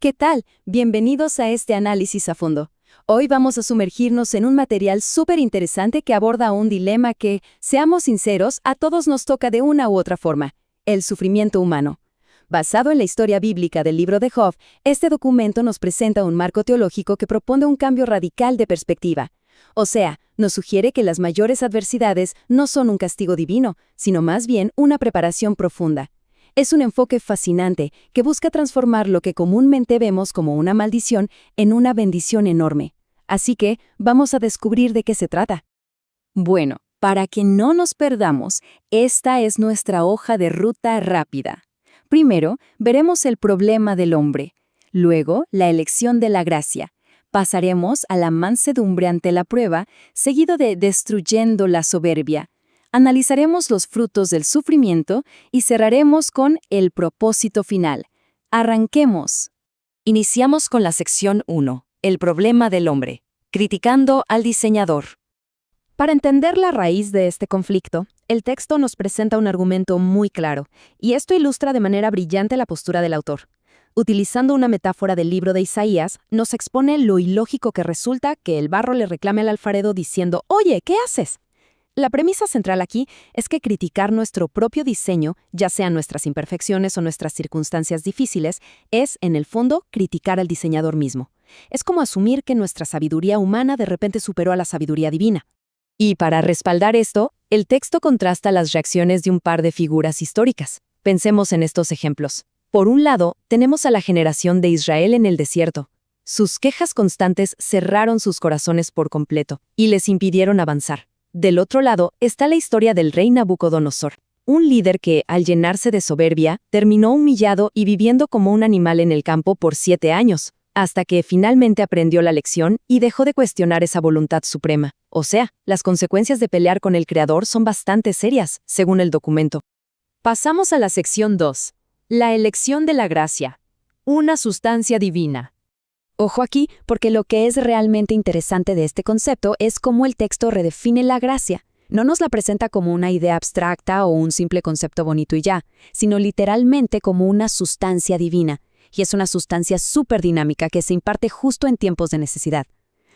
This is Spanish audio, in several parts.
¿Qué tal? Bienvenidos a este análisis a fondo. Hoy vamos a sumergirnos en un material súper interesante que aborda un dilema que, seamos sinceros, a todos nos toca de una u otra forma: el sufrimiento humano. Basado en la historia bíblica del libro de Job, este documento nos presenta un marco teológico que propone un cambio radical de perspectiva. O sea, nos sugiere que las mayores adversidades no son un castigo divino, sino más bien una preparación profunda. Es un enfoque fascinante que busca transformar lo que comúnmente vemos como una maldición en una bendición enorme. Así que, vamos a descubrir de qué se trata. Bueno, para que no nos perdamos, esta es nuestra hoja de ruta rápida. Primero, veremos el problema del hombre. Luego, la elección de la gracia. Pasaremos a la mansedumbre ante la prueba, seguido de destruyendo la soberbia. Analizaremos los frutos del sufrimiento y cerraremos con el propósito final. Arranquemos. Iniciamos con la sección 1, el problema del hombre, criticando al diseñador. Para entender la raíz de este conflicto, el texto nos presenta un argumento muy claro, y esto ilustra de manera brillante la postura del autor. Utilizando una metáfora del libro de Isaías, nos expone lo ilógico que resulta que el barro le reclame al alfarero diciendo: «Oye, ¿qué haces?». La premisa central aquí es que criticar nuestro propio diseño, ya sean nuestras imperfecciones o nuestras circunstancias difíciles, es, en el fondo, criticar al diseñador mismo. Es como asumir que nuestra sabiduría humana de repente superó a la sabiduría divina. Y para respaldar esto, el texto contrasta las reacciones de un par de figuras históricas. Pensemos en estos ejemplos. Por un lado, tenemos a la generación de Israel en el desierto. Sus quejas constantes cerraron sus corazones por completo y les impidieron avanzar. Del otro lado está la historia del rey Nabucodonosor, un líder que, al llenarse de soberbia, terminó humillado y viviendo como un animal en el campo por 7 años, hasta que finalmente aprendió la lección y dejó de cuestionar esa voluntad suprema. O sea, las consecuencias de pelear con el Creador son bastante serias, según el documento. Pasamos a la sección 2. La elección de la gracia. Una sustancia divina. Ojo aquí, porque lo que es realmente interesante de este concepto es cómo el texto redefine la gracia. No nos la presenta como una idea abstracta o un simple concepto bonito y ya, sino literalmente como una sustancia divina. Y es una sustancia súper dinámica que se imparte justo en tiempos de necesidad.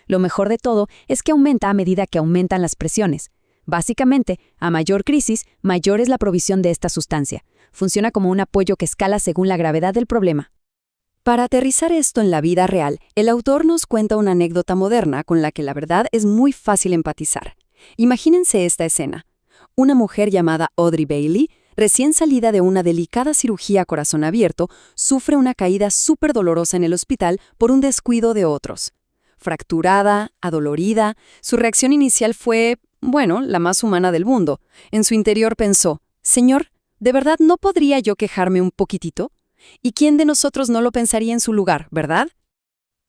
Lo mejor de todo es que aumenta a medida que aumentan las presiones. Básicamente, a mayor crisis, mayor es la provisión de esta sustancia. Funciona como un apoyo que escala según la gravedad del problema. Para aterrizar esto en la vida real, el autor nos cuenta una anécdota moderna con la que la verdad es muy fácil empatizar. Imagínense esta escena. Una mujer llamada Audrey Bailey, recién salida de una delicada cirugía a corazón abierto, sufre una caída súper dolorosa en el hospital por un descuido de otros. Fracturada, adolorida, su reacción inicial fue, bueno, la más humana del mundo. En su interior pensó: «Señor, ¿de verdad no podría yo quejarme un poquitito? ¿Y quién de nosotros no lo pensaría en su lugar, verdad?».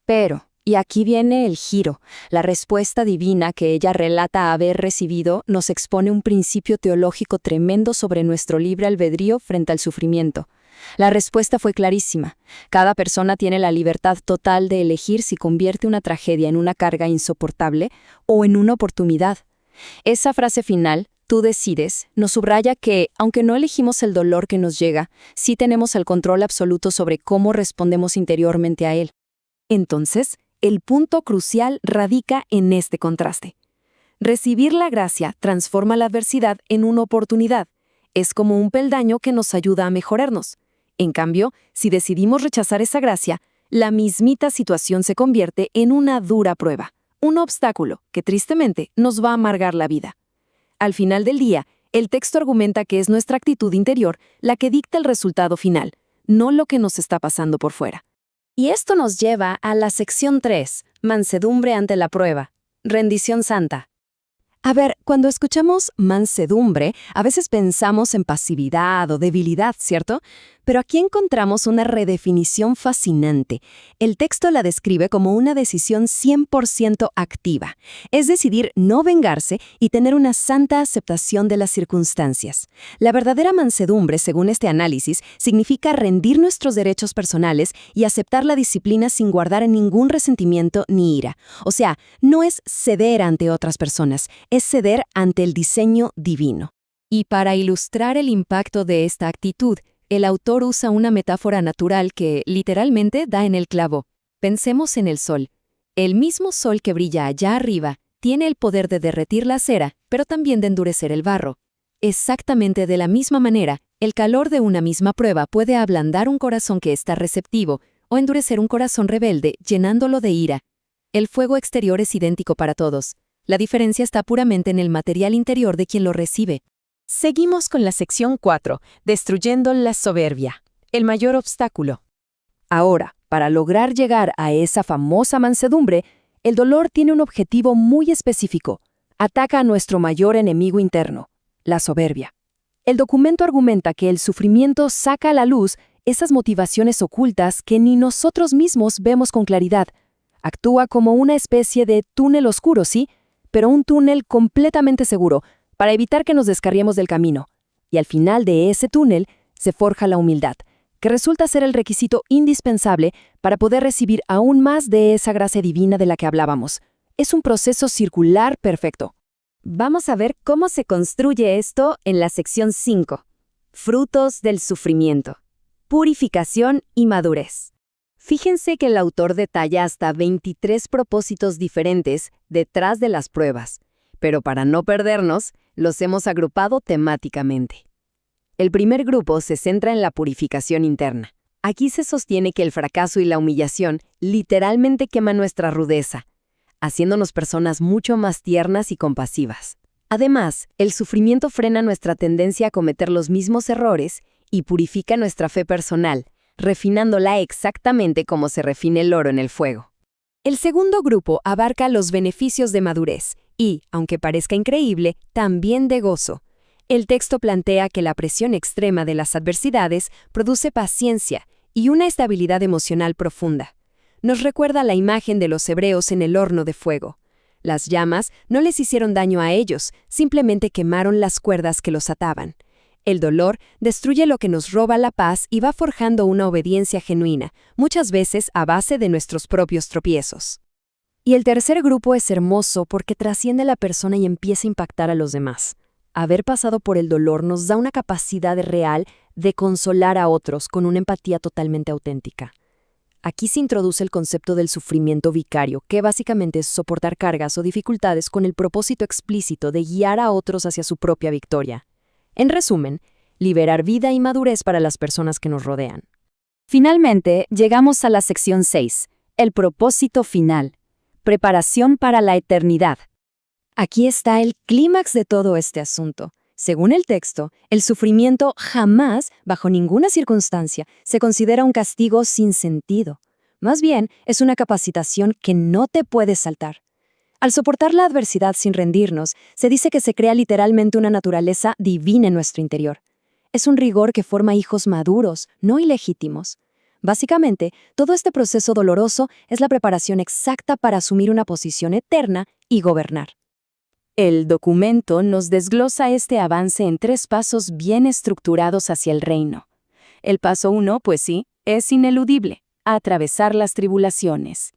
Pero, y aquí viene el giro, la respuesta divina que ella relata haber recibido nos expone un principio teológico tremendo sobre nuestro libre albedrío frente al sufrimiento. La respuesta fue clarísima. Cada persona tiene la libertad total de elegir si convierte una tragedia en una carga insoportable o en una oportunidad. Esa frase final, «tú decides», nos subraya que, aunque no elegimos el dolor que nos llega, sí tenemos el control absoluto sobre cómo respondemos interiormente a él. Entonces, el punto crucial radica en este contraste. Recibir la gracia transforma la adversidad en una oportunidad. Es como un peldaño que nos ayuda a mejorarnos. En cambio, si decidimos rechazar esa gracia, la mismita situación se convierte en una dura prueba, un obstáculo que tristemente nos va a amargar la vida. Al final del día, el texto argumenta que es nuestra actitud interior la que dicta el resultado final, no lo que nos está pasando por fuera. Y esto nos lleva a la sección 3, mansedumbre ante la prueba, rendición santa. A ver, cuando escuchamos mansedumbre, a veces pensamos en pasividad o debilidad, ¿cierto? Pero aquí encontramos una redefinición fascinante. El texto la describe como una decisión 100% activa, es decidir no vengarse y tener una santa aceptación de las circunstancias. La verdadera mansedumbre, según este análisis, significa rendir nuestros derechos personales y aceptar la disciplina sin guardar ningún resentimiento ni ira. O sea, no es ceder ante otras personas, es ceder ante el diseño divino. Y para ilustrar el impacto de esta actitud, El autor usa una metáfora natural que, literalmente, da en el clavo. Pensemos en el sol. El mismo sol que brilla allá arriba tiene el poder de derretir la cera, pero también de endurecer el barro. Exactamente de la misma manera, el calor de una misma prueba puede ablandar un corazón que está receptivo o endurecer un corazón rebelde, llenándolo de ira. El fuego exterior es idéntico para todos. La diferencia está puramente en el material interior de quien lo recibe. Seguimos con la sección 4, destruyendo la soberbia, el mayor obstáculo. Ahora, para lograr llegar a esa famosa mansedumbre, el dolor tiene un objetivo muy específico. Ataca a nuestro mayor enemigo interno, la soberbia. El documento argumenta que el sufrimiento saca a la luz esas motivaciones ocultas que ni nosotros mismos vemos con claridad. Actúa como una especie de túnel oscuro, sí, pero un túnel completamente seguro, para evitar que nos descarriemos del camino. Y al final de ese túnel se forja la humildad, que resulta ser el requisito indispensable para poder recibir aún más de esa gracia divina de la que hablábamos. Es un proceso circular perfecto. Vamos a ver cómo se construye esto en la sección 5. Frutos del sufrimiento. Purificación y madurez. Fíjense que el autor detalla hasta 23 propósitos diferentes detrás de las pruebas, pero para no perdernos, los hemos agrupado temáticamente. El primer grupo se centra en la purificación interna. Aquí se sostiene que el fracaso y la humillación literalmente queman nuestra rudeza, haciéndonos personas mucho más tiernas y compasivas. Además, el sufrimiento frena nuestra tendencia a cometer los mismos errores y purifica nuestra fe personal, refinándola exactamente como se refina el oro en el fuego. El segundo grupo abarca los beneficios de madurez y, aunque parezca increíble, también de gozo. El texto plantea que la presión extrema de las adversidades produce paciencia y una estabilidad emocional profunda. Nos recuerda la imagen de los hebreos en el horno de fuego. Las llamas no les hicieron daño a ellos, simplemente quemaron las cuerdas que los ataban. El dolor destruye lo que nos roba la paz y va forjando una obediencia genuina, muchas veces a base de nuestros propios tropiezos. Y el tercer grupo es hermoso porque trasciende a la persona y empieza a impactar a los demás. Haber pasado por el dolor nos da una capacidad real de consolar a otros con una empatía totalmente auténtica. Aquí se introduce el concepto del sufrimiento vicario, que básicamente es soportar cargas o dificultades con el propósito explícito de guiar a otros hacia su propia victoria. En resumen, liberar vida y madurez para las personas que nos rodean. Finalmente, llegamos a la sección 6, el propósito final, preparación para la eternidad. Aquí está el clímax de todo este asunto. Según el texto, el sufrimiento jamás, bajo ninguna circunstancia, se considera un castigo sin sentido. Más bien, es una capacitación que no te puedes saltar. Al soportar la adversidad sin rendirnos, se dice que se crea literalmente una naturaleza divina en nuestro interior. Es un rigor que forma hijos maduros, no ilegítimos. Básicamente, todo este proceso doloroso es la preparación exacta para asumir una posición eterna y gobernar. El documento nos desglosa este avance en 3 pasos bien estructurados hacia el reino. El paso 1, pues sí, es ineludible, atravesar las tribulaciones.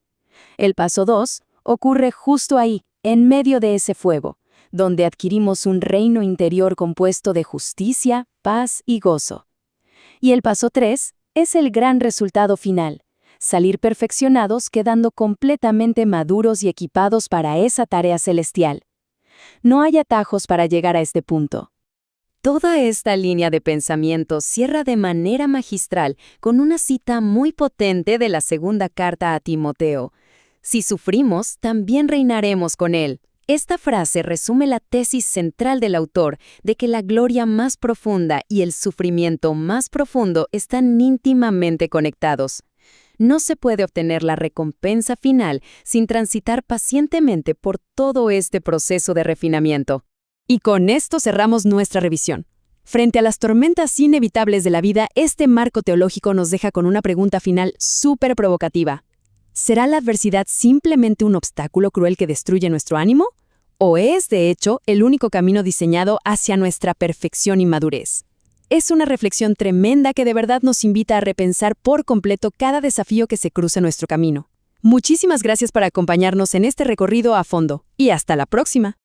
El paso 2 ocurre justo ahí, en medio de ese fuego, donde adquirimos un reino interior compuesto de justicia, paz y gozo. Y el paso 3 es el gran resultado final, salir perfeccionados quedando completamente maduros y equipados para esa tarea celestial. No hay atajos para llegar a este punto. Toda esta línea de pensamiento cierra de manera magistral con una cita muy potente de la segunda carta a Timoteo. Si sufrimos, también reinaremos con él. Esta frase resume la tesis central del autor de que la gloria más profunda y el sufrimiento más profundo están íntimamente conectados. No se puede obtener la recompensa final sin transitar pacientemente por todo este proceso de refinamiento. Y con esto cerramos nuestra revisión. Frente a las tormentas inevitables de la vida, este marco teológico nos deja con una pregunta final súper provocativa. ¿Será la adversidad simplemente un obstáculo cruel que destruye nuestro ánimo? ¿O es, de hecho, el único camino diseñado hacia nuestra perfección y madurez? Es una reflexión tremenda que de verdad nos invita a repensar por completo cada desafío que se cruza en nuestro camino. Muchísimas gracias por acompañarnos en este recorrido a fondo y hasta la próxima.